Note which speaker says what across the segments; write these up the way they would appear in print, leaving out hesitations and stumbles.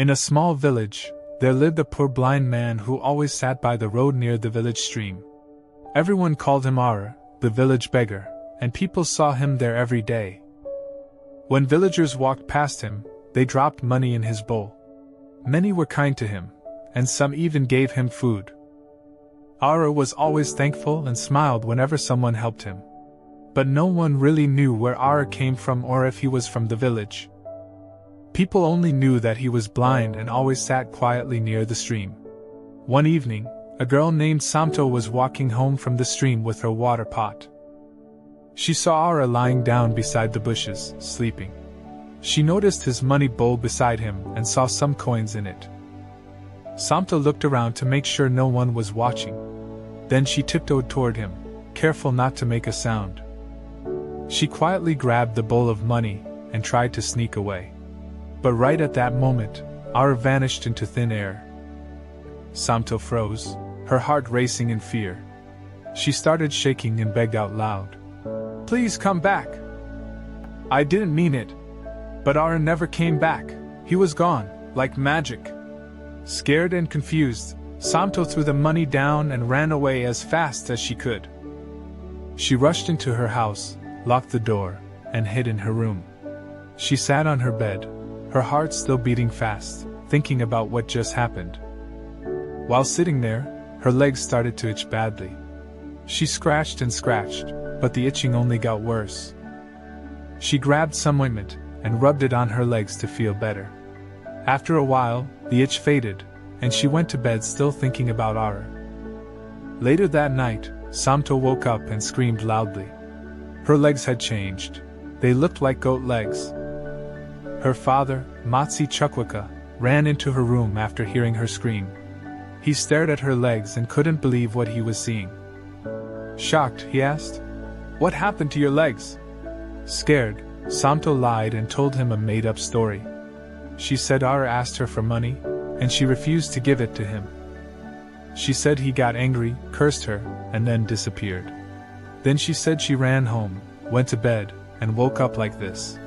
Speaker 1: In a small village, there lived a poor blind man who always sat by the road near the village stream. Everyone called him Arer, the village beggar, and people saw him there every day. When villagers walked past him, they dropped money in his bowl. Many were kind to him, and some even gave him food. Arer was always thankful and smiled whenever someone helped him. But no one really knew where Arer came from or if he was from the village. People only knew that he was blind and always sat quietly near the stream. One evening, a girl named Somto was walking home from the stream with her water pot. She saw Arer lying down beside the bushes, sleeping. She noticed his money bowl beside him and saw some coins in it. Somto looked around to make sure no one was watching. Then she tiptoed toward him, careful not to make a sound. She quietly grabbed the bowl of money and tried to sneak away. But right at that moment, Arer vanished into thin air. Somto froze, her heart racing in fear. She started shaking and begged out loud, "Please come back! I didn't mean it." But Arer never came back. He was gone, like magic. Scared and confused, Somto threw the money down and ran away as fast as she could. She rushed into her house, locked the door, and hid in her room. She sat on her bed, her heart still beating fast, thinking about what just happened. While sitting there, her legs started to itch badly. She scratched and scratched, but the itching only got worse. She grabbed some ointment and rubbed it on her legs to feel better. After a while, the itch faded, and she went to bed still thinking about Arer. Later that night, Somto woke up and screamed loudly. Her legs had changed. They looked like goat legs. Her father, Matsi Chukwuka, ran into her room after hearing her scream. He stared at her legs and couldn't believe what he was seeing. Shocked, he asked, "What happened to your legs?" Scared, Somto lied and told him a made-up story. She said Arer asked her for money, and she refused to give it to him. She said he got angry, cursed her, and then disappeared. Then she said she ran home, went to bed, and woke up like this.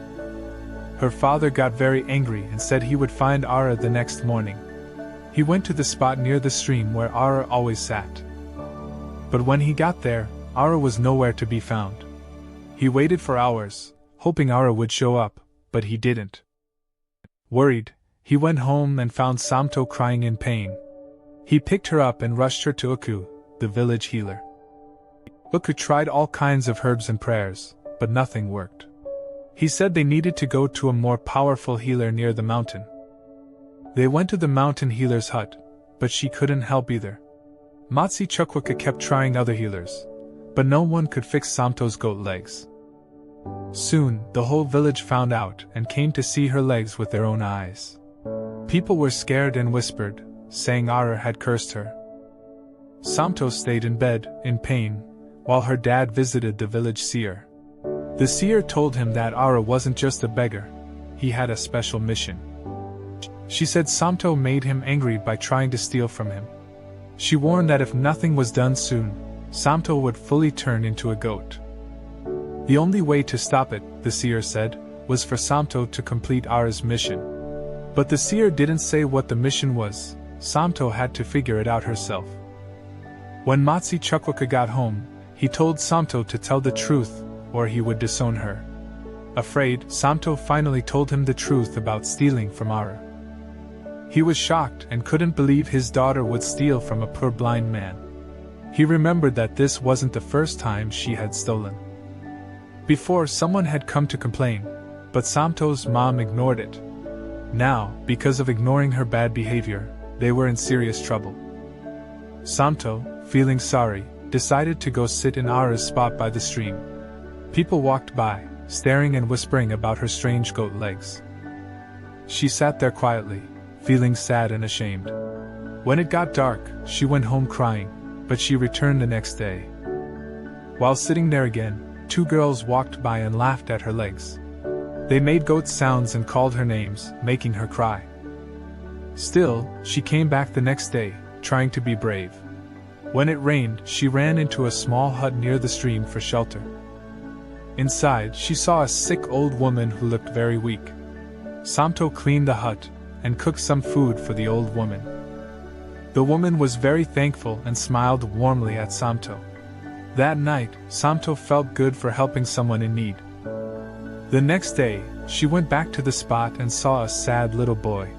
Speaker 1: Her father got very angry and said he would find Arer the next morning. He went to the spot near the stream where Arer always sat. But when he got there, Arer was nowhere to be found. He waited for hours, hoping Arer would show up, but he didn't. Worried, he went home and found Somto crying in pain. He picked her up and rushed her to Uku, the village healer. Uku tried all kinds of herbs and prayers, but nothing worked. He said they needed to go to a more powerful healer near the mountain. They went to the mountain healer's hut, but she couldn't help either. Matsi Chukwuka kept trying other healers, but no one could fix Somto's goat legs. Soon, the whole village found out and came to see her legs with their own eyes. People were scared and whispered, saying Arer had cursed her. Somto stayed in bed, in pain, while her dad visited the village seer. The seer told him that Arer wasn't just a beggar, he had a special mission. She said Somto made him angry by trying to steal from him. She warned that if nothing was done soon, Somto would fully turn into a goat. The only way to stop it, the seer said, was for Somto to complete Arer's mission. But the seer didn't say what the mission was. Somto had to figure it out herself. When Matsi Chukwuka got home, he told Somto to tell the truth, or he would disown her. Afraid, Somto finally told him the truth about stealing from Arer. He was shocked and couldn't believe his daughter would steal from a poor blind man. He remembered that this wasn't the first time she had stolen. Before, someone had come to complain, but Somto's mom ignored it. Now, because of ignoring her bad behavior, they were in serious trouble. Somto, feeling sorry, decided to go sit in Arer's spot by the stream. People walked by, staring and whispering about her strange goat legs. She sat there quietly, feeling sad and ashamed. When it got dark, she went home crying, but she returned the next day. While sitting there again, two girls walked by and laughed at her legs. They made goat sounds and called her names, making her cry. Still, she came back the next day, trying to be brave. When it rained, she ran into a small hut near the stream for shelter. Inside, she saw a sick old woman who looked very weak. Somto cleaned the hut, and cooked some food for the old woman. The woman was very thankful and smiled warmly at Somto. That night, Somto felt good for helping someone in need. The next day, she went back to the spot and saw a sad little boy.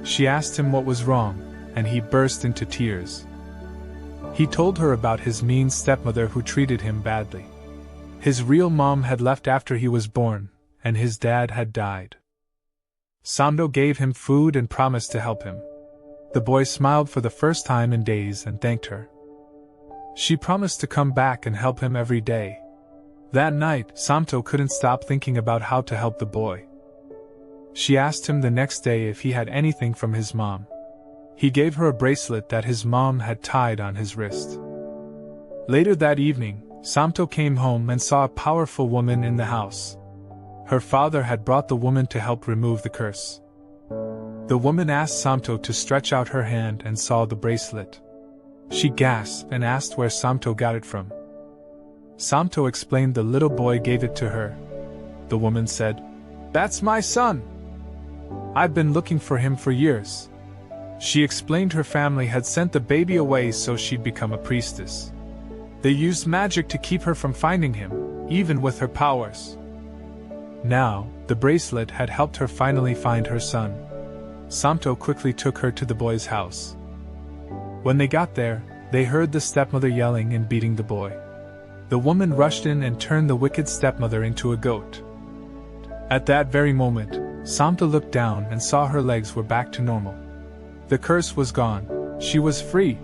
Speaker 1: She asked him what was wrong, and he burst into tears. He told her about his mean stepmother who treated him badly. His real mom had left after he was born, and his dad had died. Somto gave him food and promised to help him. The boy smiled for the first time in days and thanked her. She promised to come back and help him every day. That night, Somto couldn't stop thinking about how to help the boy. She asked him the next day if he had anything from his mom. He gave her a bracelet that his mom had tied on his wrist. Later that evening, Somto came home and saw a powerful woman in the house. Her father had brought the woman to help remove the curse. The woman asked Somto to stretch out her hand and saw the bracelet. She gasped and asked where Somto got it from. Somto explained the little boy gave it to her. The woman said, "That's my son. I've been looking for him for years." She explained her family had sent the baby away so she'd become a priestess. They used magic to keep her from finding him, even with her powers. Now, the bracelet had helped her finally find her son. Somto quickly took her to the boy's house. When they got there, they heard the stepmother yelling and beating the boy. The woman rushed in and turned the wicked stepmother into a goat. At that very moment, Somto looked down and saw her legs were back to normal. The curse was gone. She was free.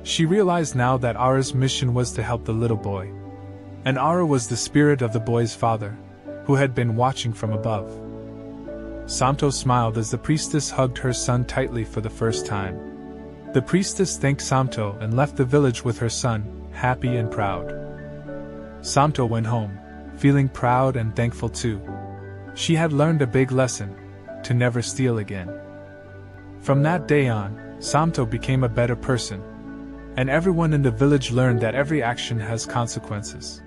Speaker 1: She realized now that Arer's mission was to help the little boy. And Arer was the spirit of the boy's father, who had been watching from above. Somto smiled as the priestess hugged her son tightly for the first time. The priestess thanked Somto and left the village with her son, happy and proud. Somto went home, feeling proud and thankful too. She had learned a big lesson: to never steal again. From that day on, Somto became a better person, and everyone in the village learned that every action has consequences.